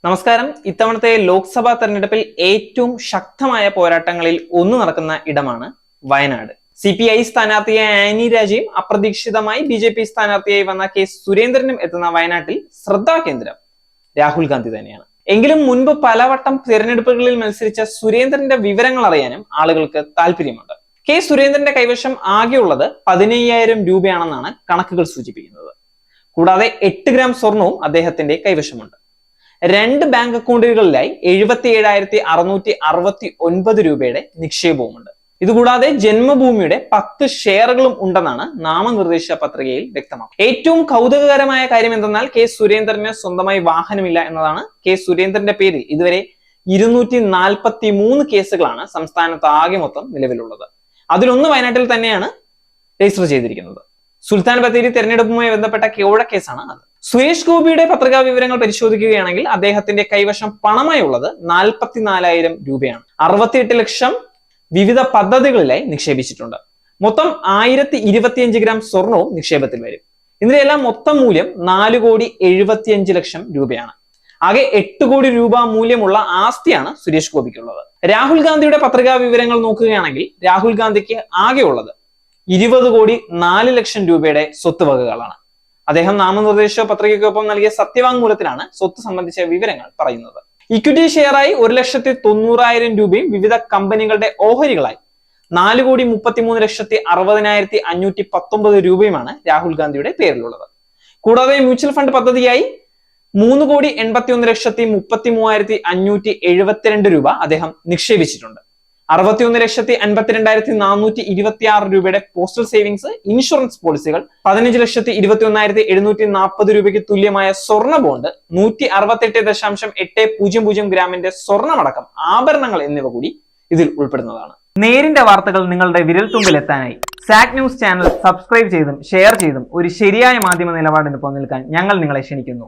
നമസ്കാരം. ഇത്തവണത്തെ ലോക്സഭാ തെരഞ്ഞെടുപ്പിൽ ഏറ്റവും ശക്തമായ പോരാട്ടങ്ങളിൽ ഒന്ന് നടക്കുന്ന ഇടമാണ് വയനാട്. CPI സ്ഥാനാർത്ഥിയായ ആനി രാജയും അപ്രതീക്ഷിതമായി BJP സ്ഥാനാർത്ഥിയായി വന്ന കെ സുരേന്ദ്രനും എത്തുന്ന വയനാട്ടിൽ ശ്രദ്ധാകേന്ദ്രം രാഹുൽ ഗാന്ധി തന്നെയാണ്. എങ്കിലും മുൻപ് പലവട്ടം തിരഞ്ഞെടുപ്പുകളിൽ മത്സരിച്ച സുരേന്ദ്രന്റെ വിവരങ്ങൾ അറിയാനും ആളുകൾക്ക് താല്പര്യമുണ്ട്. കെ സുരേന്ദ്രന്റെ കൈവശം ആകെയുള്ളത് 15,000 രൂപയാണെന്നാണ് കണക്കുകൾ സൂചിപ്പിക്കുന്നത്. കൂടാതെ 8 ഗ്രാം സ്വർണവും അദ്ദേഹത്തിന്റെ കൈവശമുണ്ട്. 2 ബാങ്ക് അക്കൗണ്ടുകളിലായി 77,669 രൂപയുടെ നിക്ഷേപവുമുണ്ട്. ഇതുകൂടാതെ ജന്മഭൂമിയുടെ 10 ഷെയറുകളും ഉണ്ടെന്നാണ് നാമനിർദ്ദേശ പത്രികയിൽ വ്യക്തമാക്കുന്നത്. ഏറ്റവും കൗതുകകരമായ കാര്യം എന്തെന്നാൽ കെ സുരേന്ദ്രന് സ്വന്തമായി വാഹനമില്ല എന്നതാണ്. കെ സുരേന്ദ്രന്റെ പേരിൽ ഇതുവരെ 243 കേസുകളാണ് സംസ്ഥാനത്ത് ആകെ മൊത്തം നിലവിലുള്ളത്. അതിലൊന്ന് വയനാട്ടിൽ തന്നെയാണ് രജിസ്റ്റർ ചെയ്തിരിക്കുന്നത്. സുൽത്താൻ ബത്തേരി തെരഞ്ഞെടുപ്പുമായി ബന്ധപ്പെട്ട കോഴ കേസാണ് അത്. സുരേഷ് ഗോപിയുടെ പത്രികാ വിവരങ്ങൾ പരിശോധിക്കുകയാണെങ്കിൽ അദ്ദേഹത്തിന്റെ കൈവശം പണമായി ഉള്ളത് 44,000 രൂപയാണ്. 68 ലക്ഷം വിവിധ പദ്ധതികളിലായി നിക്ഷേപിച്ചിട്ടുണ്ട്. മൊത്തം 1025 ഗ്രാം സ്വർണവും നിക്ഷേപത്തിൽ വരും. ഇതിന്റെയെല്ലാം മൊത്തം മൂല്യം 4,75,00,000 രൂപയാണ്. ആകെ 8 കോടി രൂപ മൂല്യമുള്ള ആസ്തിയാണ് സുരേഷ് ഗോപിക്കുള്ളത്. രാഹുൽ ഗാന്ധിയുടെ പത്രികാ വിവരങ്ങൾ നോക്കുകയാണെങ്കിൽ രാഹുൽ ഗാന്ധിക്ക് ആകെ ഉള്ളത് 20,04,00,000 രൂപയുടെ സ്വത്തുവകകളാണ്. അദ്ദേഹം നാമനിർദ്ദേശ പത്രികയ്ക്കൊപ്പം നൽകിയ സത്യവാങ്മൂലത്തിലാണ് സ്വത്ത് സംബന്ധിച്ച വിവരങ്ങൾ പറയുന്നത്. ഇക്വിറ്റി ഷെയറായി 1,90,000 രൂപയും വിവിധ കമ്പനികളുടെ ഓഹരികളായി 4,33,60,519 രൂപയുമാണ് രാഹുൽ ഗാന്ധിയുടെ പേരിലുള്ളത്. കൂടാതെ മ്യൂച്വൽ ഫണ്ട് പദ്ധതിയായി 3,87,33,572 രൂപ അദ്ദേഹം നിക്ഷേപിച്ചിട്ടുണ്ട്. 61,52,426 രൂപയുടെ പോസ്റ്റൽ സേവിങ്സ്, ഇൻഷുറൻസ് പോളിസികൾ, 15,21,740 രൂപയ്ക്ക് തുല്യമായ സ്വർണ്ണ ബോണ്ട്, 168.800 ഗ്രാമിന്റെ സ്വർണ്ണമടക്കം ആഭരണങ്ങൾ എന്നിവ കൂടി ഇതിൽ ഉൾപ്പെടുന്നതാണ്. നേരിന്റെ വാർത്തകൾ നിങ്ങളുടെ വിരൽത്തുമ്പിൽ എത്താനായി സാക് ന്യൂസ് ചാനൽ സബ്സ്ക്രൈബ് ചെയ്തും ഷെയർ ചെയ്തും ഒരു ശരിയായ മാധ്യമ നിലപാടിനൊപ്പം നിൽക്കാൻ ഞങ്ങൾ നിങ്ങളെ ക്ഷണിക്കുന്നു.